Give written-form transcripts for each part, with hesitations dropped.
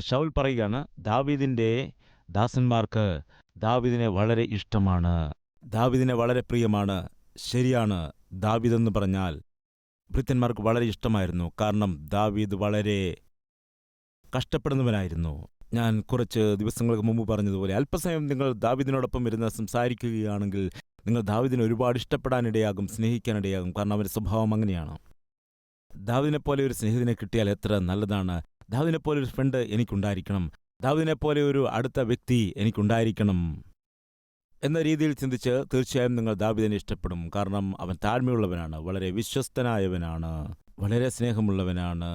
ശൗൽ പറയുകയാണ്, ദാവീദിൻ്റെ ദാസന്മാർക്ക് ദാവീദിനെ വളരെ ഇഷ്ടമാണ്, ദാവീദിനെ വളരെ പ്രിയമാണ്. ശരിയാണ്, ദാവീദെന്ന് പറഞ്ഞാൽ ഭൃത്യന്മാർക്ക് വളരെ ഇഷ്ടമായിരുന്നു. കാരണം ദാവീദ് വളരെ കഷ്ടപ്പെടുന്നവനായിരുന്നു. ഞാൻ കുറച്ച് ദിവസങ്ങൾക്ക് മുമ്പ് പറഞ്ഞതുപോലെ, അല്പസമയം നിങ്ങൾ ദാവീദിനോടൊപ്പം ഇരുന്ന് സംസാരിക്കുകയാണെങ്കിൽ നിങ്ങൾ ദാവീദിനെ ഒരുപാട് ഇഷ്ടപ്പെടാനിടയാകും, സ്നേഹിക്കാനിടയാകും. കാരണം അവൻ്റെ സ്വഭാവം അങ്ങനെയാണ്. ദാവീദിനെപ്പോലെ ഒരു സ്നേഹിതനെ കിട്ടിയാൽ എത്ര നല്ലതാണ്. ദാവീദിനെപ്പോലെ ഒരു ഫ്രണ്ട് എനിക്കുണ്ടായിരിക്കണം, ദാവീദിനെപ്പോലെ ഒരു അടുത്ത വ്യക്തി എനിക്കുണ്ടായിരിക്കണം എന്ന രീതിയിൽ ചിന്തിച്ച് തീർച്ചയായും നിങ്ങൾ ദാവീദിനെ ഇഷ്ടപ്പെടും. കാരണം അവൻ താഴ്മയുള്ളവനാണ്, വളരെ വിശ്വസ്തനായവനാണ്, വളരെ സ്നേഹമുള്ളവനാണ്,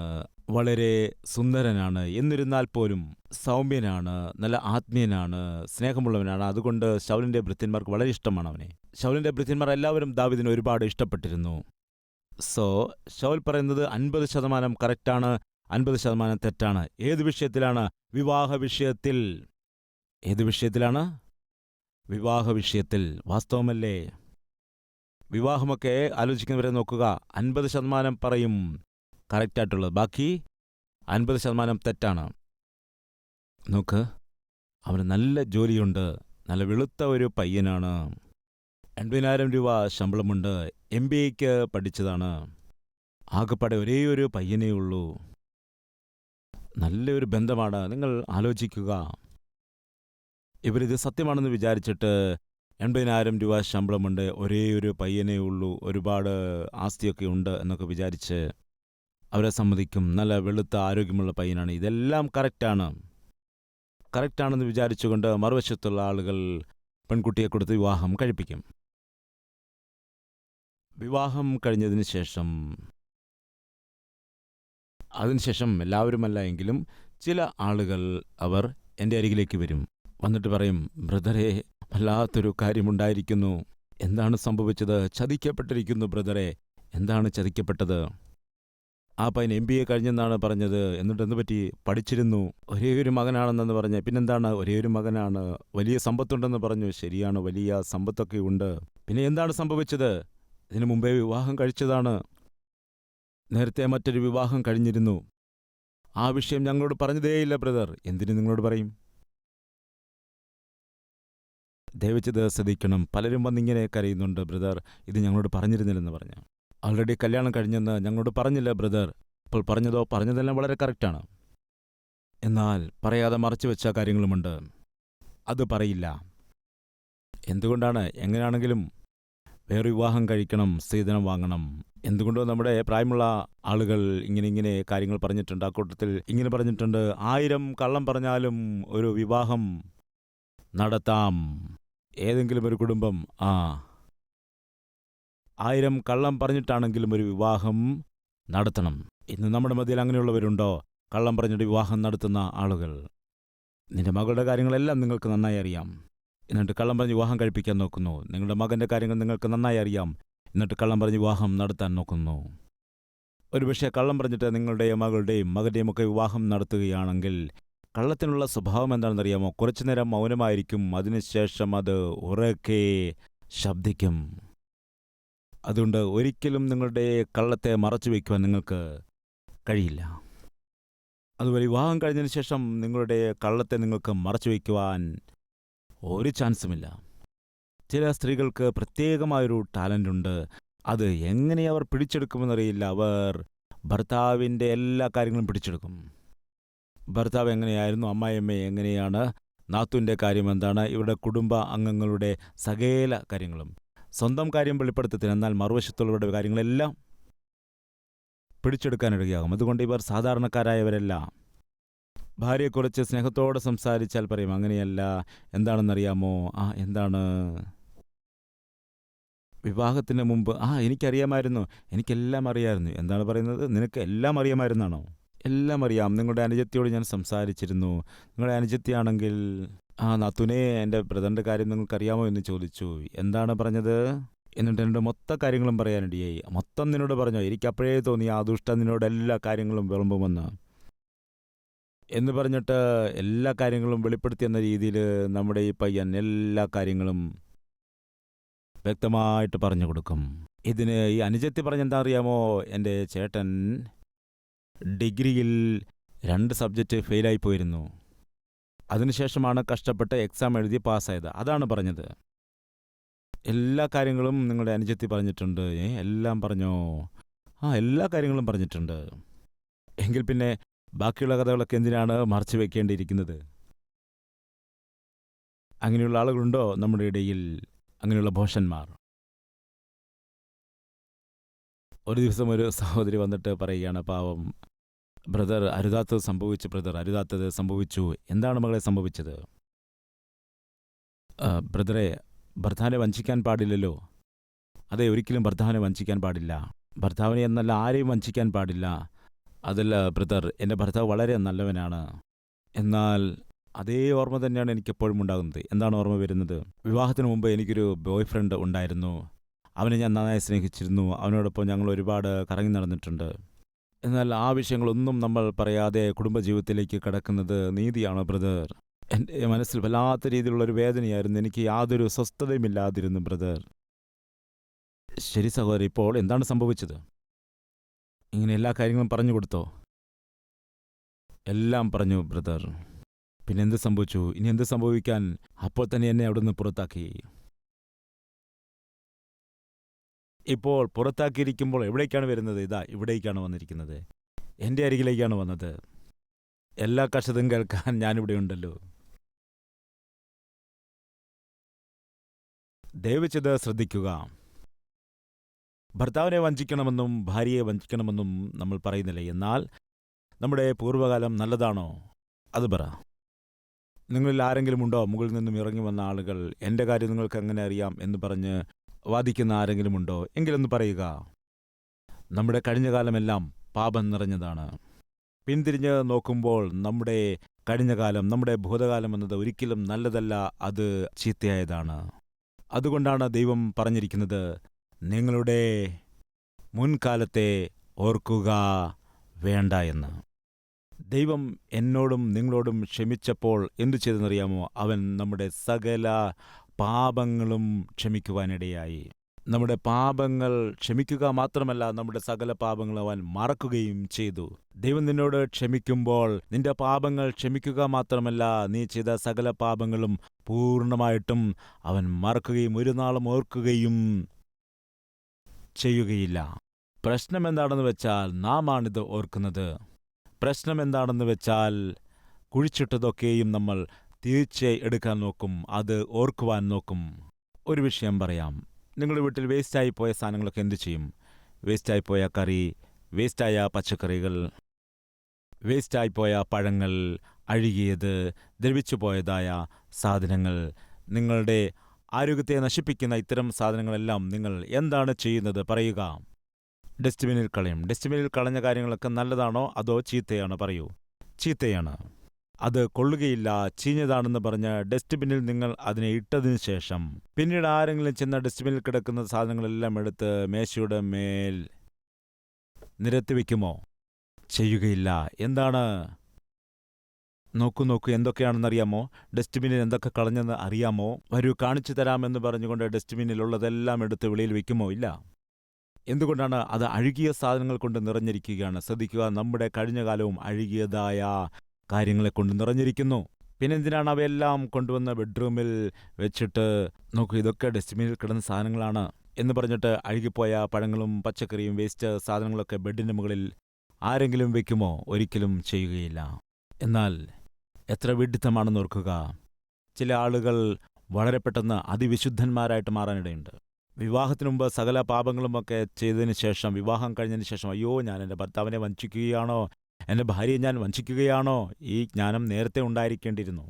വളരെ സുന്ദരനാണ്, എന്നിരുന്നാൽ പോലും സൗമ്യനാണ്, നല്ല ആത്മീയനാണ്, സ്നേഹമുള്ളവനാണ്. അതുകൊണ്ട് ശൗലിൻ്റെ ഭൃത്യന്മാർക്ക് വളരെ ഇഷ്ടമാണ് അവനെ. ശൗലിൻ്റെ ഭൃത്യന്മാർ എല്ലാവരും ദാവീദിനെ ഒരുപാട് ഇഷ്ടപ്പെട്ടിരുന്നു. ശൗൽ പറയുന്നത് 50% കറക്റ്റാണ്, 50% തെറ്റാണ്. ഏത് വിഷയത്തിലാണ്? വിവാഹ വിഷയത്തിൽ. ഏത് വിഷയത്തിലാണ്? വിവാഹ വിഷയത്തിൽ. വാസ്തവമല്ലേ? വിവാഹമൊക്കെ ആലോചിക്കുന്നവരെ നോക്കുക, 50% പറയും കറക്റ്റായിട്ടുള്ളത്, ബാക്കി 50% തെറ്റാണ്. നോക്ക്, അവന് നല്ല ജോലിയുണ്ട്, നല്ല വെളുത്ത ഒരു പയ്യനാണ്, 80,000 രൂപ ശമ്പളമുണ്ട്, MBAക്ക് പഠിച്ചതാണ്, ആകെപ്പാടെ ഒരേ ഒരു പയ്യനേ ഉള്ളൂ, നല്ലൊരു ബന്ധമാണ്. നിങ്ങൾ ആലോചിക്കുക, ഇവരിത് സത്യമാണെന്ന് വിചാരിച്ചിട്ട് 80,000 രൂപ ശമ്പളമുണ്ട്, ഒരേ ഒരു പയ്യനേ ഉള്ളൂ, ഒരുപാട് ആസ്തിയൊക്കെ ഉണ്ട് എന്നൊക്കെ വിചാരിച്ച് അവരെ സമ്മതിക്കും. നല്ല വെളുത്ത ആരോഗ്യമുള്ള പയ്യനാണ്, ഇതെല്ലാം കറക്റ്റാണെന്ന് വിചാരിച്ചുകൊണ്ട് മറുവശത്തുള്ള ആളുകൾ പെൺകുട്ടിയെ കൊടുത്ത് വിവാഹം കഴിപ്പിക്കും. വിവാഹം കഴിഞ്ഞതിന് ശേഷം എല്ലാവരുമല്ല എങ്കിലും ചില ആളുകൾ അവർ എൻ്റെ അരികിലേക്ക് വരും. വന്നിട്ട് പറയും, ബ്രദറെ, വല്ലാത്തൊരു കാര്യമുണ്ടായിരിക്കുന്നു. എന്താണ് സംഭവിച്ചത്? ചതിക്കപ്പെട്ടിരിക്കുന്നു ബ്രദറെ. എന്താണ് ചതിക്കപ്പെട്ടത്? ആ പയ്യൻ MBA കഴിഞ്ഞെന്നാണ് പറഞ്ഞത്. എന്നിട്ട് എന്ത് പറ്റി? പഠിച്ചിരുന്നു, ഒരേ ഒരു മകനാണെന്ന് പറഞ്ഞ്. പിന്നെന്താണ്? ഒരേ ഒരു മകനാണ്, വലിയ സമ്പത്തുണ്ടെന്ന് പറഞ്ഞു. ശരിയാണ്, വലിയ സമ്പത്തൊക്കെ ഉണ്ട്. പിന്നെ എന്താണ് സംഭവിച്ചത്? ഇതിനു മുമ്പേ വിവാഹം കഴിച്ചതാണ്, നേരത്തെ മറ്റൊരു വിവാഹം കഴിഞ്ഞിരുന്നു. ആ വിഷയം ഞങ്ങളോട് പറഞ്ഞതേയില്ല ബ്രദർ. എന്തിനു നിങ്ങളോട് പറയും? ദയവച്ചത് ശ്രദ്ധിക്കണം. പലരും വന്നിങ്ങനെ കരയുന്നുണ്ട്, ബ്രദർ ഇത് ഞങ്ങളോട് പറഞ്ഞിരുന്നില്ലെന്ന് പറഞ്ഞു. ആൾറെഡി കല്യാണം കഴിഞ്ഞെന്ന് ഞങ്ങളോട് പറഞ്ഞില്ല ബ്രദർ. ഇപ്പോൾ പറഞ്ഞതെല്ലാം വളരെ കറക്റ്റാണ്. എന്നാൽ പറയാതെ മറച്ചു വെച്ച കാര്യങ്ങളുമുണ്ട്, അത് പറയില്ല. എന്തുകൊണ്ടാണ്? എങ്ങനെയാണെങ്കിലും വേറെ വിവാഹം കഴിക്കണം, സ്ത്രീധനം വാങ്ങണം. എന്തുകൊണ്ടോ നമ്മുടെ പ്രായമുള്ള ആളുകൾ ഇങ്ങനെ കാര്യങ്ങൾ പറഞ്ഞിട്ടുണ്ട്. ആ കൂട്ടത്തിൽ ഇങ്ങനെ പറഞ്ഞിട്ടുണ്ട്, 1000 കള്ളം പറഞ്ഞാലും ഒരു വിവാഹം നടത്താം. ഏതെങ്കിലും ഒരു കുടുംബം 1000 കള്ളം പറഞ്ഞിട്ടാണെങ്കിലും ഒരു വിവാഹം നടത്തണം. ഇന്ന് നമ്മുടെ മധ്യയിൽ അങ്ങനെയുള്ളവരുണ്ടോ? കള്ളം പറഞ്ഞിട്ട് വിവാഹം നടത്തുന്ന ആളുകൾ. നിന്റെ മകളുടെ കാര്യങ്ങളെല്ലാം നിങ്ങൾക്ക് നന്നായി അറിയാം, എന്നിട്ട് കള്ളം പറഞ്ഞ് വിവാഹം കഴിപ്പിക്കാൻ നോക്കുന്നു. നിങ്ങളുടെ മകൻ്റെ കാര്യങ്ങൾ നിങ്ങൾക്ക് നന്നായി അറിയാം, എന്നിട്ട് കള്ളം പറഞ്ഞ് വിവാഹം നടത്താൻ നോക്കുന്നു. ഒരുപക്ഷെ കള്ളം പറഞ്ഞിട്ട് നിങ്ങളുടെയും മകളുടെയും മകൻ്റെയും ഒക്കെ വിവാഹം നടത്തുകയാണെങ്കിൽ കള്ളത്തിനുള്ള സ്വഭാവം എന്താണെന്നറിയാമോ? കുറച്ചുനേരം മൗനമായിരിക്കും, അതിനുശേഷം അത് ഉറക്കെ ശബ്ദിക്കും. അതുകൊണ്ട് ഒരിക്കലും നിങ്ങളുടെ കള്ളത്തെ മറച്ചു വയ്ക്കുവാൻ നിങ്ങൾക്ക് കഴിയില്ല. അതുപോലെ വിവാഹം കഴിഞ്ഞതിന് ശേഷം നിങ്ങളുടെ കള്ളത്തെ നിങ്ങൾക്ക് മറച്ചു വയ്ക്കുവാൻ ഒരു ചാൻസുമില്ല. ചില സ്ത്രീകൾക്ക് പ്രത്യേകമായൊരു ടാലൻ്റുണ്ട്. അത് എങ്ങനെ അവർ പിടിച്ചെടുക്കുമെന്നറിയില്ല. അവർ ഭർത്താവിൻ്റെ എല്ലാ കാര്യങ്ങളും പിടിച്ചെടുക്കും. ഭർത്താവ് എങ്ങനെയായിരുന്നു, അമ്മായിയമ്മ എങ്ങനെയാണ്, നാത്തൂൻ്റെ കാര്യം എന്താണ്, ഇവരുടെ കുടുംബ അംഗങ്ങളുടെ സകല കാര്യങ്ങളും. സ്വന്തം കാര്യം വെളിപ്പെടുത്തത്തിന്, എന്നാൽ മറുവശത്തുള്ളവരുടെ കാര്യങ്ങളെല്ലാം പിടിച്ചെടുക്കാനിടയാകും. അതുകൊണ്ട് ഇവർ സാധാരണക്കാരായവരല്ല. ഭാര്യയെക്കുറിച്ച് സ്നേഹത്തോടെ സംസാരിച്ചാൽ പറയും, അങ്ങനെയല്ല, എന്താണെന്നറിയാമോ? എന്താണ്? വിവാഹത്തിന് മുമ്പ് എനിക്കറിയാമായിരുന്നു, എനിക്കെല്ലാം അറിയാമായിരുന്നു. എന്താണ് പറയുന്നത്? നിനക്ക് എല്ലാം അറിയാമായിരുന്നാണോ? എല്ലാം അറിയാം. നിങ്ങളുടെ അനുജത്തിയോട് ഞാൻ സംസാരിച്ചിരുന്നു. നിങ്ങളുടെ അനുജത്തിയാണെങ്കിൽ, നാത്തൂനെ, എൻ്റെ ബ്രദറിൻ്റെ കാര്യം നിങ്ങൾക്കറിയാമോ എന്ന് ചോദിച്ചു. എന്താണ് പറഞ്ഞത്? എന്നിട്ട് എന്നോട് മൊത്ത കാര്യങ്ങളും പറയാനിടയായി. മൊത്തം നിന്നോട് പറഞ്ഞോ? എനിക്കപ്പോഴേ തോന്നി ആ ദുഷ്ട നിന്നോട് എല്ലാ കാര്യങ്ങളും വിളമ്പുമെന്ന് എന്ന് പറഞ്ഞിട്ട് എല്ലാ കാര്യങ്ങളും വെളിപ്പെടുത്തിയെന്ന രീതിയിൽ നമ്മുടെ ഈ പയ്യൻ എല്ലാ കാര്യങ്ങളും വ്യക്തമായിട്ട് പറഞ്ഞു കൊടുക്കും. ഇതിന് ഈ അനുജത്തി പറഞ്ഞെന്താ അറിയാമോ? എൻ്റെ ചേട്ടൻ ഡിഗ്രിയിൽ 2 സബ്ജക്റ്റ് ഫെയിലായി പോയിരുന്നു. അതിനുശേഷമാണ് കഷ്ടപ്പെട്ട് എക്സാം എഴുതി പാസ്സായത്. അതാണ് പറഞ്ഞത്. എല്ലാ കാര്യങ്ങളും നിങ്ങളുടെ അനുജത്തി പറഞ്ഞിട്ടുണ്ട്. എല്ലാം പറഞ്ഞോ? ആ, എല്ലാ കാര്യങ്ങളും പറഞ്ഞിട്ടുണ്ട്. എങ്കിൽ പിന്നെ ബാക്കിയുള്ള കഥകളൊക്കെ എന്തിനാണ് മറച്ചു വെക്കേണ്ടിയിരിക്കുന്നത്? അങ്ങനെയുള്ള ആളുകളുണ്ടോ നമ്മുടെ ഇടയിൽ? അങ്ങനെയുള്ള ഭോഷന്മാർ. ഒരു ദിവസം ഒരു സഹോദരി വന്നിട്ട് പറയുകയാണ്, പാവം ബ്രദർ, അരുതാത്തത് സംഭവിച്ചു, ബ്രദർ, അരുതാത്തത് സംഭവിച്ചു. എന്താണ് മകളെ സംഭവിച്ചത്? ബ്രദറെ, ഭർത്താവിനെ വഞ്ചിക്കാൻ പാടില്ലല്ലോ. അതെ, ഒരിക്കലും ഭർത്താവിനെ വഞ്ചിക്കാൻ പാടില്ല. ഭർത്താവിനെ എന്നല്ല, ആരെയും വഞ്ചിക്കാൻ പാടില്ല. അതല്ല ബ്രദർ, എൻ്റെ ഭർത്താവ് വളരെ നല്ലവനാണ്. എന്നാൽ അതേ ഓർമ്മ തന്നെയാണ് എനിക്കെപ്പോഴും ഉണ്ടാകുന്നത്. എന്താണ് ഓർമ്മ വരുന്നത്? വിവാഹത്തിന് മുമ്പ് എനിക്കൊരു ബോയ് ഫ്രണ്ട് ഉണ്ടായിരുന്നു. അവനെ ഞാൻ നന്നായി സ്നേഹിച്ചിരുന്നു. അവനോടൊപ്പം ഞങ്ങൾ ഒരുപാട് കറങ്ങി നടന്നിട്ടുണ്ട്. എന്നാൽ ആ വിഷയങ്ങളൊന്നും നമ്മൾ പറയാതെ കുടുംബജീവിതത്തിലേക്ക് കടക്കുന്നത് നീതിയാണോ ബ്രദർ? എൻ്റെ മനസ്സിൽ വല്ലാത്ത രീതിയിലുള്ളൊരു വേദനയായിരുന്നു. എനിക്ക് യാതൊരു സ്വസ്ഥതയുമില്ലാതിരുന്നു ബ്രദർ. ശരി സഹോദരി, ഇപ്പോൾ എന്താണ് സംഭവിച്ചത്? ഇങ്ങനെ എല്ലാ കാര്യങ്ങളും പറഞ്ഞു കൊടുത്തോ? എല്ലാം പറഞ്ഞു ബ്രദർ. പിന്നെ എന്ത് സംഭവിച്ചു? ഇനി എന്ത് സംഭവിക്കാൻ? അപ്പോൾ തന്നെ എന്നെ അവിടുന്ന് പുറത്താക്കി. ഇപ്പോൾ പുറത്താക്കിയിരിക്കുമ്പോൾ എവിടേക്കാണ് വരുന്നത്? ഇതാ ഇവിടേക്കാണ് വന്നിരിക്കുന്നത്. എൻ്റെ അരികിലേക്കാണ് വന്നത്. എല്ലാ കഷ്ടതും കേൾക്കാൻ ഞാനിവിടെ ഉണ്ടല്ലോ. ദയവ് ചെയ്ത് ശ്രദ്ധിക്കുക. ഭർത്താവിനെ വഞ്ചിക്കണമെന്നും ഭാര്യയെ വഞ്ചിക്കണമെന്നും നമ്മൾ പറയുന്നില്ല. എന്നാൽ നമ്മുടെ പൂർവ്വകാലം നല്ലതാണോ? അത് പറ. നിങ്ങളിൽ ആരെങ്കിലും ഉണ്ടോ മുകളിൽ നിന്നും ഇറങ്ങി വന്ന ആളുകൾ? എൻ്റെ കാര്യം നിങ്ങൾക്ക് എങ്ങനെ അറിയാം എന്ന് പറഞ്ഞ് വാദിക്കുന്ന ആരെങ്കിലും ഉണ്ടോ? എങ്കിലൊന്ന് പറയുക. നമ്മുടെ കഴിഞ്ഞ കാലമെല്ലാം പാപം നിറഞ്ഞതാണ്. പിന്തിരിഞ്ഞ് നോക്കുമ്പോൾ നമ്മുടെ കഴിഞ്ഞ കാലം, നമ്മുടെ ഭൂതകാലം എന്നത് ഒരിക്കലും നല്ലതല്ല, അത് ചീത്തയായതാണ്. അതുകൊണ്ടാണ് ദൈവം പറഞ്ഞിരിക്കുന്നത്, നിങ്ങളുടെ മുൻകാലത്തെ ഓർക്കുക വേണ്ട എന്ന്. ദൈവം എന്നോടും നിങ്ങളോടും ക്ഷമിച്ചപ്പോൾ എന്തു ചെയ്തെന്നറിയാമോ? അവൻ നമ്മുടെ സകല പാപങ്ങളും ക്ഷമിക്കുവാനിടയായി. നമ്മുടെ പാപങ്ങൾ ക്ഷമിക്കുക മാത്രമല്ല, നമ്മുടെ സകല പാപങ്ങളും അവൻ മറക്കുകയും ചെയ്തു. ദൈവം നിന്നോട് ക്ഷമിക്കുമ്പോൾ നിന്റെ പാപങ്ങൾ ക്ഷമിക്കുക മാത്രമല്ല, നീ ചെയ്ത സകല പാപങ്ങളും പൂർണ്ണമായിട്ടും അവൻ മറക്കുകയും ഒരു നാളും ഓർക്കുകയും ചെയ്യുകയില്ല. പ്രശ്നം എന്താണെന്ന് വെച്ചാൽ നാം ആണിത് ഓർക്കുന്നത്. പ്രശ്നം എന്താണെന്ന് വെച്ചാൽ കുഴിച്ചിട്ടതൊക്കെയും നമ്മൾ തിരിച്ച് എടുക്കാൻ നോക്കും, അത് ഓർക്കുവാൻ നോക്കും. ഒരു വിഷയം പറയാം. നിങ്ങളുടെ വീട്ടിൽ വേസ്റ്റായി പോയ സാധനങ്ങളൊക്കെ എന്തു ചെയ്യും? വേസ്റ്റായിപ്പോയ കറി, വേസ്റ്റായ പച്ചക്കറികൾ, വേസ്റ്റായിപ്പോയ പഴങ്ങൾ, അഴുകിയത്, ദ്രവിച്ചു പോയതായ സാധനങ്ങൾ, നിങ്ങളുടെ ആരോഗ്യത്തെ നശിപ്പിക്കുന്ന ഇത്തരം സാധനങ്ങളെല്ലാം നിങ്ങൾ എന്താണ് ചെയ്യുന്നത്? പറയുക. ഡസ്റ്റ്ബിനിൽ കളയും. ഡസ്റ്റ്ബിനിൽ കളഞ്ഞ കാര്യങ്ങളൊക്കെ നല്ലതാണോ അതോ ചീത്തയാണോ? പറയൂ. ചീത്തയാണ്. അത് കൊള്ളുകയില്ല, ചീഞ്ഞതാണെന്ന് പറഞ്ഞ് ഡസ്റ്റ്ബിനിൽ നിങ്ങൾ അതിനെ ഇട്ടതിനു ശേഷം പിന്നീട് ആരെങ്കിലും ചെന്ന ഡസ്റ്റ്ബിനിൽ കിടക്കുന്ന സാധനങ്ങളെല്ലാം എടുത്ത് മേശയുടെ മേൽ നിരത്തി വയ്ക്കുമോ? ചെയ്യുകയില്ല. എന്താണ്? നോക്കൂ, എന്തൊക്കെയാണെന്നറിയാമോ? ഡസ്റ്റ്ബിനിൽ എന്തൊക്കെ കളഞ്ഞെന്ന് അറിയാമോ? വരൂ, കാണിച്ചു തരാമെന്ന് പറഞ്ഞുകൊണ്ട് ഡസ്റ്റ്ബിനിലുള്ളതെല്ലാം എടുത്ത് വെളിയിൽ വയ്ക്കുമോ? ഇല്ല. എന്തുകൊണ്ടാണ്? അത് അഴുകിയ സാധനങ്ങൾ കൊണ്ട് നിറഞ്ഞിരിക്കുകയാണ്. ശ്രദ്ധിക്കുക, നമ്മുടെ കഴിഞ്ഞ കാലവും അഴുകിയതായ കാര്യങ്ങളെ കൊണ്ട് നിറഞ്ഞിരിക്കുന്നു. പിന്നെന്തിനാണ് അവയെല്ലാം കൊണ്ടുവന്ന് ബെഡ്റൂമിൽ വെച്ചിട്ട്, നോക്കൂ ഇതൊക്കെ ഡസ്റ്റ്ബിനിൽ കിടന്ന സാധനങ്ങളാണ് എന്ന് പറഞ്ഞിട്ട് അഴുകിപ്പോയ പഴങ്ങളും പച്ചക്കറിയും വേസ്റ്റ് സാധനങ്ങളൊക്കെ ബെഡിൻ്റെ മുകളിൽ ആരെങ്കിലും വെക്കുമോ? ഒരിക്കലും ചെയ്യുകയില്ല. എന്നാൽ എത്ര വിഡ്ഢിത്തമാണെന്ന് ഓർക്കുക. ചില ആളുകൾ വളരെ പെട്ടെന്ന് അതിവിശുദ്ധന്മാരായിട്ട് മാറാനിടയുണ്ട്. വിവാഹത്തിനു മുമ്പ് സകല പാപങ്ങളുമൊക്കെ ചെയ്തതിന് ശേഷം, വിവാഹം കഴിഞ്ഞതിന് ശേഷം, അയ്യോ ഞാൻ എൻ്റെ ഭർത്താവിനെ വഞ്ചിക്കുകയാണോ, എൻ്റെ ഭാര്യയെ ഞാൻ വഞ്ചിക്കുകയാണോ? ഈ ജ്ഞാനം നേരത്തെ ഉണ്ടായിരിക്കേണ്ടിയിരുന്നു.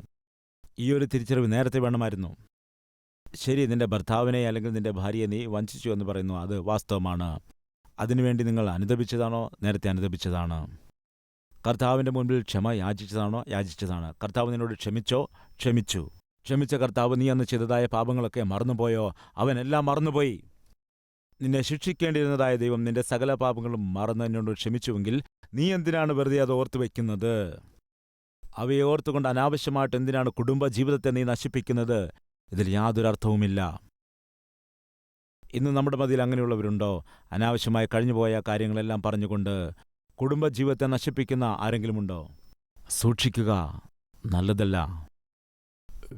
ഈ ഒരു തിരിച്ചറിവ് നേരത്തെ വേണമായിരുന്നു. ശരി, നിന്റെ ഭർത്താവിനെ അല്ലെങ്കിൽ നിന്റെ ഭാര്യയെ നീ വഞ്ചിച്ചു എന്ന് പറയുന്നു, അത് വാസ്തവമാണ്. അതിനുവേണ്ടി നിങ്ങൾ അനുദപിച്ചതാണോ? നേരത്തെ അനുദപിച്ചതാണ്. കർത്താവിൻ്റെ മുൻപിൽ ക്ഷമ യാചിച്ചതാണോ? യാചിച്ചതാണ്. കർത്താവ് നിന്നോട് ക്ഷമിച്ചോ? ക്ഷമിച്ചു. ക്ഷമിച്ച കർത്താവ് നീ അന്ന് ചെയ്തതായ പാപങ്ങളൊക്കെ മറന്നുപോയോ? അവനെല്ലാം മറന്നുപോയി. നിന്നെ ശിക്ഷിക്കേണ്ടിരുന്നതായ ദൈവം നിന്റെ സകല പാപങ്ങളും മറന്ന് എന്നോട് ക്ഷമിച്ചുവെങ്കിൽ നീ എന്തിനാണ് വെറുതെ അത് ഓർത്തു വയ്ക്കുന്നത്? അവയെ ഓർത്തുകൊണ്ട് അനാവശ്യമായിട്ട് എന്തിനാണ് കുടുംബജീവിതത്തെ നീ നശിപ്പിക്കുന്നത്? ഇതിൽ യാതൊരു അർത്ഥവുമില്ല. ഇന്ന് നമ്മുടെ മതിയിൽ അങ്ങനെയുള്ളവരുണ്ടോ? അനാവശ്യമായി കഴിഞ്ഞുപോയ കാര്യങ്ങളെല്ലാം പറഞ്ഞുകൊണ്ട് കുടുംബജീവിതത്തെ നശിപ്പിക്കുന്ന ആരെങ്കിലുമുണ്ടോ? സൂക്ഷിക്കുക, നല്ലതല്ല.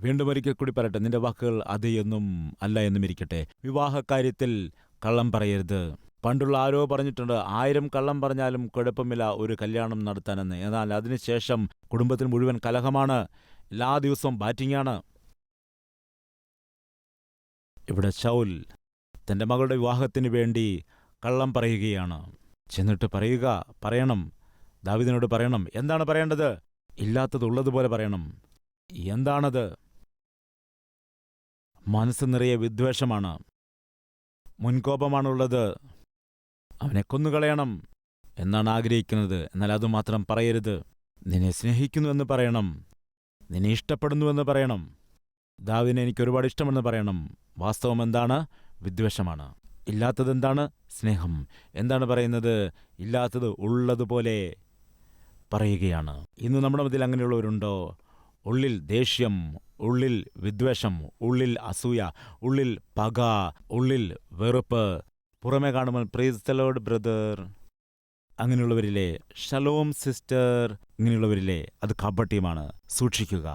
വീണ്ടും ഒരിക്കൽ കൂടി പറയട്ടെ, നിന്റെ വാക്കുകൾ അതെ എന്നും അല്ല എന്നും ഇരിക്കട്ടെ. വിവാഹകാര്യത്തിൽ കള്ളം പറയരുത്. പണ്ടുള്ള ആരോ പറഞ്ഞിട്ടുണ്ട്, 1000 കള്ളം പറഞ്ഞാലും കുഴപ്പമില്ല ഒരു കല്യാണം നടത്താനെന്ന്. എന്നാൽ അതിനുശേഷം കുടുംബത്തിൽ മുഴുവൻ കലഹമാണ്, എല്ലാ ദിവസവും ബാറ്റിംഗാണ്. ഇവിടെ ശൗൽ തൻ്റെ മകളുടെ വിവാഹത്തിന് വേണ്ടി കള്ളം പറയുകയാണ്. ചെന്നിട്ട് പറയണം, ദാവീദിനോട് പറയണം. എന്താണ് പറയേണ്ടത്? ഇല്ലാത്തത് ഉള്ളതുപോലെ പറയണം. എന്താണത്? മനസ്സ് നിറയെ വിദ്വേഷമാണ്, മുൻകോപമാണുള്ളത്. അവനെ കൊന്നുകളയണം എന്നാണ് ആഗ്രഹിക്കുന്നത്. എന്നാൽ അതുമാത്രം പറയരുത്. നിന്നെ സ്നേഹിക്കുന്നുവെന്ന് പറയണം, നിന്നെ ഇഷ്ടപ്പെടുന്നുവെന്ന് പറയണം. ദാവീദിനെ എനിക്ക് ഒരുപാട് ഇഷ്ടമെന്ന് പറയണം. വാസ്തവം എന്താണ്? വിദ്വേഷമാണ്. ഇല്ലാത്തതെന്താണ്? സ്നേഹം. എന്താണ് പറയുന്നത്? ഇല്ലാത്തത് ഉള്ളതുപോലെ പറയുകയാണ്. ഇന്ന് നമ്മുടെ മധ്യത്തിൽ അങ്ങനെയുള്ളവരുണ്ടോ? ഉള്ളിൽ ദേഷ്യം, ഉള്ളിൽ വിദ്വേഷം, ഉള്ളിൽ അസൂയ, ഉള്ളിൽ പക, ഉള്ളിൽ വെറുപ്പ്. പുറമേ കാണുമ്പോൾ പ്രൈസ് ദി ലോർഡ് ബ്രദർ, അങ്ങനെയുള്ളവരില്ലേ? ഷലോം സിസ്റ്റർ, ഇങ്ങനെയുള്ളവരില്ലേ? അത് കാപട്യമാണ്. സൂക്ഷിക്കുക.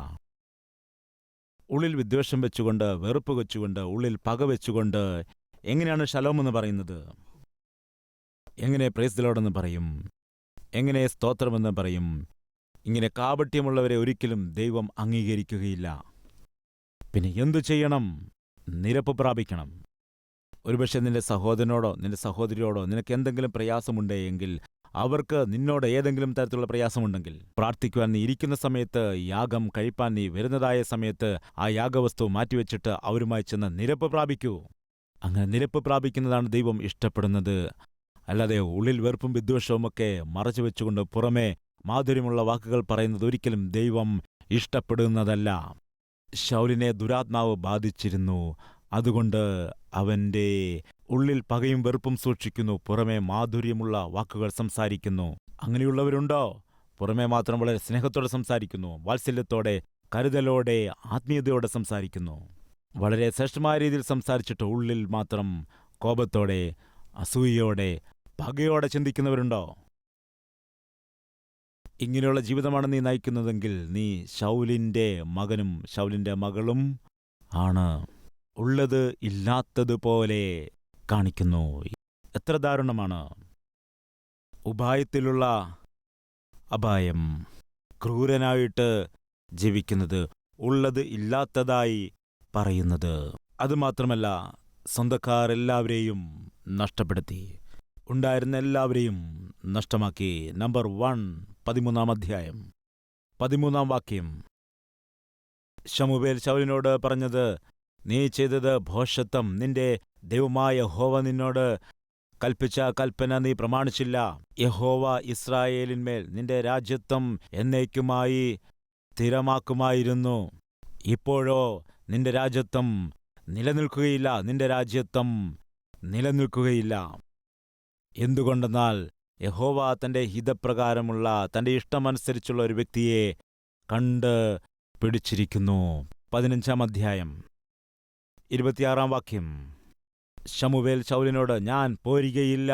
ഉള്ളിൽ വിദ്വേഷം വെച്ചുകൊണ്ട്, വെറുപ്പ് വെച്ചുകൊണ്ട്, ഉള്ളിൽ പക വെച്ചുകൊണ്ട് എങ്ങനെയാണ് ഷലോം എന്ന് പറയുന്നത്? എങ്ങനെ പ്രൈസ് ദി ലോർഡ് എന്ന് പറയും? എങ്ങനെ സ്തോത്രമെന്ന് പറയും? ഇങ്ങനെ കാപട്യമുള്ളവരെ ഒരിക്കലും ദൈവം അംഗീകരിക്കുകയില്ല. പിന്നെ എന്തു ചെയ്യണം? നിരപ്പ് പ്രാപിക്കണം. ഒരുപക്ഷെ നിന്റെ സഹോദരനോടോ നിന്റെ സഹോദരിയോടോ നിനക്ക് എന്തെങ്കിലും പ്രയാസമുണ്ടെങ്കിൽ, അവർക്ക് നിന്നോട് ഏതെങ്കിലും തരത്തിലുള്ള പ്രയാസമുണ്ടെങ്കിൽ, പ്രാർത്ഥിക്കുവാൻ നീ ഇരിക്കുന്ന സമയത്ത്, യാഗം കഴിപ്പാൻ നീ വരുന്നതായ സമയത്ത് ആ യാഗവസ്തു മാറ്റിവെച്ചിട്ട് അവരുമായി ചെന്ന് നിരപ്പ് പ്രാപിക്കൂ. അങ്ങനെ നിരപ്പ് പ്രാപിക്കുന്നതാണ് ദൈവം ഇഷ്ടപ്പെടുന്നത്. അല്ലാതെ ഉള്ളിൽ വെറുപ്പും വിദ്വേഷവുമൊക്കെ മറച്ചു വെച്ചുകൊണ്ട് പുറമേ മാധുര്യമുള്ള വാക്കുകൾ പറയുന്നത് ഒരിക്കലും ദൈവം ഇഷ്ടപ്പെടുന്നതല്ല. ശൗലിനെ ദുരാത്മാവ് ബാധിച്ചിരുന്നു. അതുകൊണ്ട് അവൻ്റെ ഉള്ളിൽ പകയും വെറുപ്പും സൂക്ഷിക്കുന്നു, പുറമേ മാധുര്യമുള്ള വാക്കുകൾ സംസാരിക്കുന്നു. അങ്ങനെയുള്ളവരുണ്ടോ? പുറമേ മാത്രം വളരെ സ്നേഹത്തോടെ സംസാരിക്കുന്നു, വാത്സല്യത്തോടെ, കരുതലോടെ, ആത്മീയതയോടെ സംസാരിക്കുന്നു. വളരെ ശ്രേഷ്ഠമായ രീതിയിൽ സംസാരിച്ചിട്ട് ഉള്ളിൽ മാത്രം കോപത്തോടെ, അസൂയയോടെ, പകയോടെ ചിന്തിക്കുന്നവരുണ്ടോ? ഇങ്ങനെയുള്ള ജീവിതമാണ് നീ നയിക്കുന്നതെങ്കിൽ നീ ശൗലിൻ്റെ മകനും ശൗലിൻ്റെ മകളും ആണ്. ഉള്ളത് ഇല്ലാത്തതുപോലെ കാണിക്കുന്നു. എത്ര ദാരുണമാണ്! ഉപായത്തിലുള്ള അപായം. ക്രൂരനായിട്ട് ജീവിക്കുന്നത്, ഉള്ളത് ഇല്ലാത്തതായി പറയുന്നത്. അതുമാത്രമല്ല, സ്വന്തക്കാർ എല്ലാവരെയും നഷ്ടപ്പെടുത്തി, ഉണ്ടായിരുന്ന എല്ലാവരെയും നഷ്ടമാക്കി. നമ്പർ 1, 13-ാം അധ്യായം 13-ാം വാക്യം. ശമൂവേൽ ശൗലിനോട് പറഞ്ഞത്, നീ ചെയ്തത് ഭോഷത്വം. നിന്റെ ദൈവമായ യഹോവ നിന്നോട് കൽപ്പിച്ച കൽപ്പന നീ പ്രമാണിച്ചില്ല. യഹോവ ഇസ്രായേലിന്മേൽ നിന്റെ രാജ്യത്വം എന്നേക്കുമായി സ്ഥിരമാക്കുമായിരുന്നു. ഇപ്പോഴോ നിന്റെ രാജ്യത്വം നിലനിൽക്കുകയില്ല, നിന്റെ രാജ്യത്വം നിലനിൽക്കുകയില്ല. എന്തുകൊണ്ടെന്നാൽ യഹോവ തന്റെ ഹിതപ്രകാരമുള്ള, തന്റെ ഇഷ്ടമനുസരിച്ചുള്ള ഒരു വ്യക്തിയെ കണ്ട് പിടിച്ചിരിക്കുന്നു. 15-ാം അധ്യായം 26-ാം വാക്യം. ശമൂവേൽ ശൗലിനോട്, ഞാൻ പോരുകയില്ല.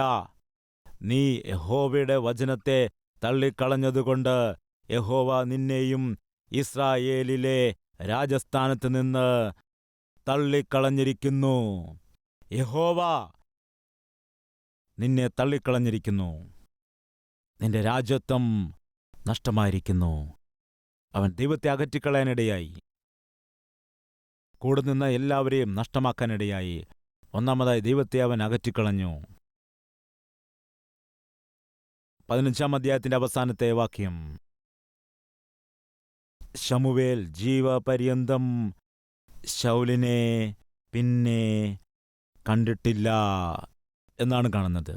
നീ യഹോവയുടെ വചനത്തെ തള്ളിക്കളഞ്ഞതുകൊണ്ട് യഹോവ നിന്നെയും ഇസ്രായേലിലെ രാജസ്ഥാനത്ത് നിന്ന് തള്ളിക്കളഞ്ഞിരിക്കുന്നു. യഹോവ നിന്നെ തള്ളിക്കളഞ്ഞിരിക്കുന്നു. നിന്റെ രാജ്യത്വം നഷ്ടമായിരിക്കുന്നു. അവൻ ദൈവത്തെ അകറ്റിക്കളയാനിടയായി. കൂടെ നിന്ന് എല്ലാവരെയും നഷ്ടമാക്കാനിടയായി. ഒന്നാമതായി ദൈവത്തെ അവൻ അകറ്റിക്കളഞ്ഞു. 15-ാം അധ്യായത്തിന്റെ അവസാനത്തെ വാക്യം. ശമൂവേൽ ജീവപര്യന്തം ശൗലിനെ പിന്നെ കണ്ടിട്ടില്ല എന്നാണ് കാണുന്നത്.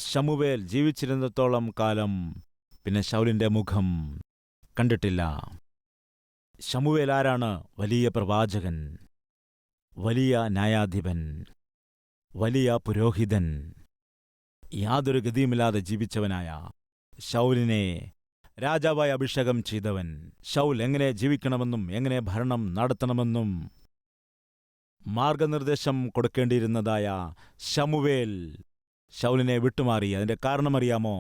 ശമൂവേൽ ജീവിച്ചിരുന്നിടത്തോളം കാലം പിന്നെ ശൗലിന്റെ മുഖം കണ്ടിട്ടില്ല. ശമൂവേൽ ആരാണ്? വലിയ പ്രവാചകൻ, വലിയ ന്യായാധിപൻ, വലിയ പുരോഹിതൻ, യാതൊരു ഗതിയുമില്ലാതെ ജീവിച്ചവനായ ശൗലിനെ രാജാവായി അഭിഷേകം ചെയ്തവൻ. ശൗൽ എങ്ങനെ ജീവിക്കണമെന്നും എങ്ങനെ ഭരണം നടത്തണമെന്നും മാർഗനിർദ്ദേശം കൊടുക്കേണ്ടിയിരുന്നതായ ശമൂവേൽ ശൗലിനെ വിട്ടുമാറി. അതിന്റെ കാരണമറിയാമോ?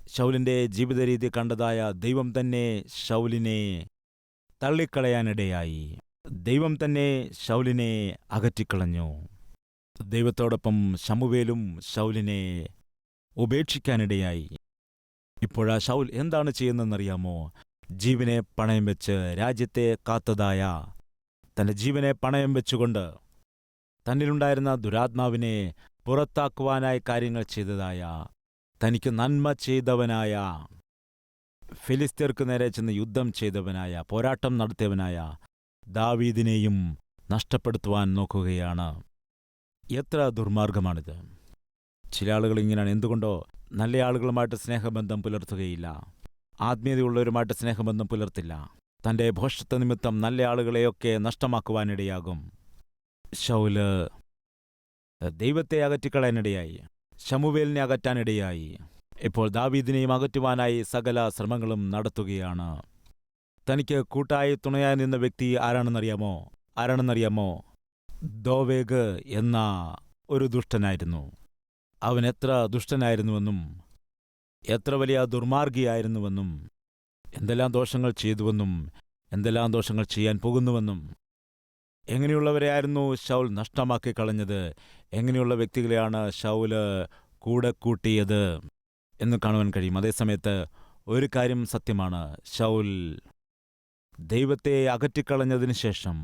ശൗലിൻ്റെ ജീവിത രീതി കണ്ടതായ ദൈവം തന്നെ ശൗലിനെ തള്ളിക്കളയാനിടയായി. ദൈവം തന്നെ ശൗലിനെ അകറ്റിക്കളഞ്ഞു. ദൈവത്തോടൊപ്പം ശമൂവേലും ശൗലിനെ ഉപേക്ഷിക്കാനിടയായി. ഇപ്പോഴാ ശൗൽ എന്താണ് ചെയ്യുന്നതെന്നറിയാമോ? ജീവനെ പണയം വെച്ച് രാജ്യത്തെ കാത്തതായ, തൻ്റെ ജീവനെ പണയം വെച്ചുകൊണ്ട് തന്നിലുണ്ടായിരുന്ന ദുരാത്മാവിനെ പുറത്താക്കുവാനായി കാര്യങ്ങൾ ചെയ്തതായ, തനിക്ക് നന്മ ചെയ്തവനായ, ഫിലിസ്ത്യർക്ക് നേരെ ചെന്ന് യുദ്ധം ചെയ്തവനായ, പോരാട്ടം നടത്തിയവനായ ദാവീദിനെയും നഷ്ടപ്പെടുത്തുവാൻ നോക്കുകയാണ്. എത്ര ദുർമാർഗമാണിത്! ചില ആളുകൾ ഇങ്ങനെയാണ്. എന്തുകൊണ്ടോ നല്ല ആളുകളുമായിട്ട് സ്നേഹബന്ധം പുലർത്തുകയില്ല, ആത്മീയതയുള്ളവരുമായിട്ട് സ്നേഹബന്ധം പുലർത്തില്ല. തൻ്റെ ഭോഷത്വ നിമിത്തം നല്ല ആളുകളെയൊക്കെ നഷ്ടമാക്കുവാനിടയാകും. ശൗല് ദൈവത്തെ അകറ്റിക്കളയാനിടയായി, ശമൂവേലിനെ അകറ്റാനിടയായി. ഇപ്പോൾ ദാവീദിനെയും അകറ്റുവാനായി സകല ശ്രമങ്ങളും നടത്തുകയാണ്. തനിക്ക് കൂട്ടായി തുണയായി നിന്ന വ്യക്തി ആരാണെന്നറിയാമോ? ദോവേഗ് എന്ന ഒരു ദുഷ്ടനായിരുന്നു. അവൻ എത്ര ദുഷ്ടനായിരുന്നുവെന്നും എത്ര വലിയ ദുർമാർഗിയായിരുന്നുവെന്നും എന്തെല്ലാം ദോഷങ്ങൾ ചെയ്തുവെന്നും എന്തെല്ലാം ദോഷങ്ങൾ ചെയ്യാൻ പോകുന്നുവെന്നും, എങ്ങനെയുള്ളവരെയായിരുന്നു ശൗൽ നഷ്ടമാക്കി കളഞ്ഞത്, എങ്ങനെയുള്ള വ്യക്തികളെയാണ് ശൗല് കൂടെ കൂട്ടിയത് എന്ന് കാണുവാൻ കഴിയും. അതേസമയത്ത് ഒരു കാര്യം സത്യമാണ്. ശൗൽ ദൈവത്തെ അകറ്റിക്കളഞ്ഞതിന് ശേഷം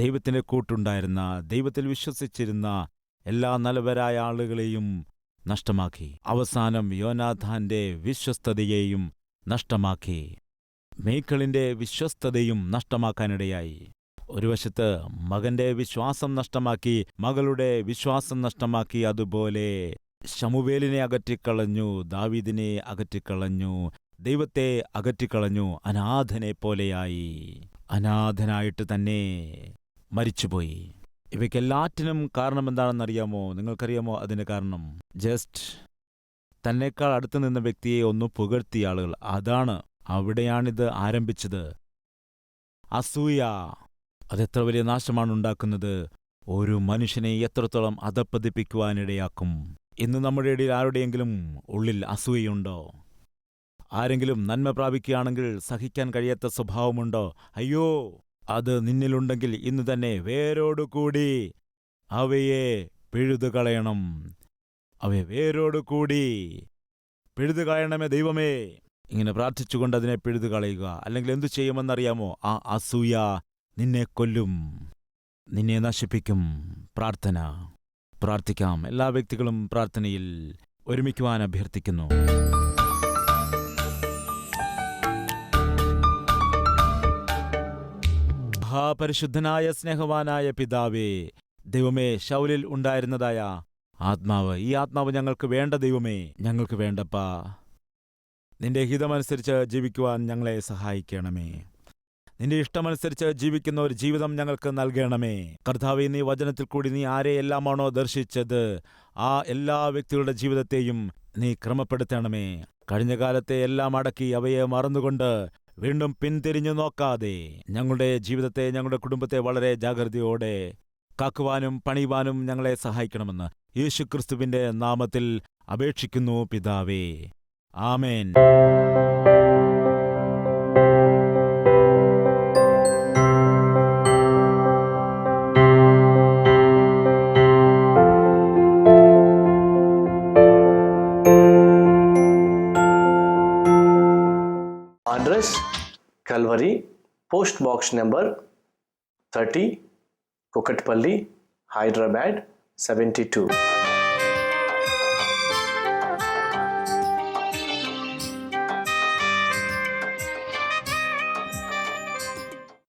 ദൈവത്തിൻ്റെ കൂട്ടുണ്ടായിരുന്ന, ദൈവത്തിൽ വിശ്വസിച്ചിരുന്ന എല്ലാ നല്ലവരായ ആളുകളെയും നഷ്ടമാക്കി. അവസാനം യോനാഥാന്റെ വിശ്വസ്തതയെയും നഷ്ടമാക്കി, മീഖളിൻ്റെ വിശ്വസ്തതയും നഷ്ടമാക്കാനിടയായി. ഒരു വശത്ത് മകന്റെ വിശ്വാസം നഷ്ടമാക്കി, മകളുടെ വിശ്വാസം നഷ്ടമാക്കി. അതുപോലെ ശമൂവേലിനെ അകറ്റിക്കളഞ്ഞു, ദാവീദിനെ അകറ്റിക്കളഞ്ഞു, ദൈവത്തെ അകറ്റിക്കളഞ്ഞു. അനാഥനെ പോലെയായി, അനാഥനായിട്ട് തന്നെ മരിച്ചുപോയി. ഇവയ്ക്കെല്ലാറ്റിനും കാരണം എന്താണെന്നറിയാമോ? നിങ്ങൾക്കറിയാമോ അതിൻ്റെ കാരണം? ജസ്റ്റ് തന്നേക്കാൾ അടുത്ത് നിന്ന വ്യക്തിയെ ഒന്ന് പുകഴ്ത്തിയ ആളുകൾ. അവിടെയാണിത് ആരംഭിച്ചത്. അസൂയ അതെത്ര വലിയ നാശമാണ് ഉണ്ടാക്കുന്നത്. ഒരു മനുഷ്യനെ എത്രത്തോളം അധപ്പതിപ്പിക്കുവാനിടയാക്കും. ഇന്ന് നമ്മുടെ ഇടയിൽ ആരുടെയെങ്കിലും ഉള്ളിൽ അസൂയയുണ്ടോ? ആരെങ്കിലും നന്മ പ്രാപിക്കുകയാണെങ്കിൽ സഹിക്കാൻ കഴിയാത്ത സ്വഭാവമുണ്ടോ? അയ്യോ, അത് നിന്നിലുണ്ടെങ്കിൽ ഇന്ന് തന്നെ വേരോടുകൂടി അവയെ പിഴുതുകളയണം. അവയെ വേരോടുകൂടി പിഴുതുകളയണമേ ദൈവമേ. ഇങ്ങനെ പ്രാർത്ഥിച്ചുകൊണ്ട് അതിനെ പിഴുതുകളയുക. അല്ലെങ്കിൽ എന്തു ചെയ്യുമെന്നറിയാമോ? ആ അസൂയ നിന്നെ കൊല്ലും, നിന്നെ നശിപ്പിക്കും. പ്രാർത്ഥിക്കാം. എല്ലാ വ്യക്തികളും പ്രാർത്ഥനയിൽ ഒരുമിക്കുവാൻ അഭ്യർത്ഥിക്കുന്നു. പരിശുദ്ധനായ സ്നേഹവാനായ പിതാവേ, ദൈവമേ, ശൗലിൽ ഉണ്ടായിരുന്നതായ ആത്മാവ്, ഈ ആത്മാവ് ഞങ്ങൾക്ക് വേണ്ട ദൈവമേ, ഞങ്ങൾക്ക് വേണ്ടപ്പാ. നിന്റെ ഹിതമനുസരിച്ച് ജീവിക്കുവാൻ ഞങ്ങളെ സഹായിക്കണമേ. നിന്റെ ഇഷ്ടമനുസരിച്ച് ജീവിക്കുന്ന ഒരു ജീവിതം ഞങ്ങൾക്ക് നൽകണമേ. കർത്താവേ, നീ വചനത്തിൽ കൂടി നീ ആരെയെല്ലാമാണോ ദർശിച്ചത്, ആ എല്ലാ വ്യക്തികളുടെ ജീവിതത്തെയും നീ ക്രമപ്പെടുത്തണമേ. കഴിഞ്ഞ കാലത്തെ എല്ലാം അടക്കി അവയെ മറന്നുകൊണ്ട് വീണ്ടും പിന്തിരിഞ്ഞു നോക്കാതെ ഞങ്ങളുടെ ജീവിതത്തെ, ഞങ്ങളുടെ കുടുംബത്തെ വളരെ ജാഗ്രതയോടെ കാക്കുവാനും പണിയുവാനും ഞങ്ങളെ സഹായിക്കണമെന്ന് യേശുക്രിസ്തുവിന്റെ നാമത്തിൽ അപേക്ഷിക്കുന്നു പിതാവേ. ആമേൻ. Address Calvary, Post Box number 30, Kokatpalli, Hyderabad 72.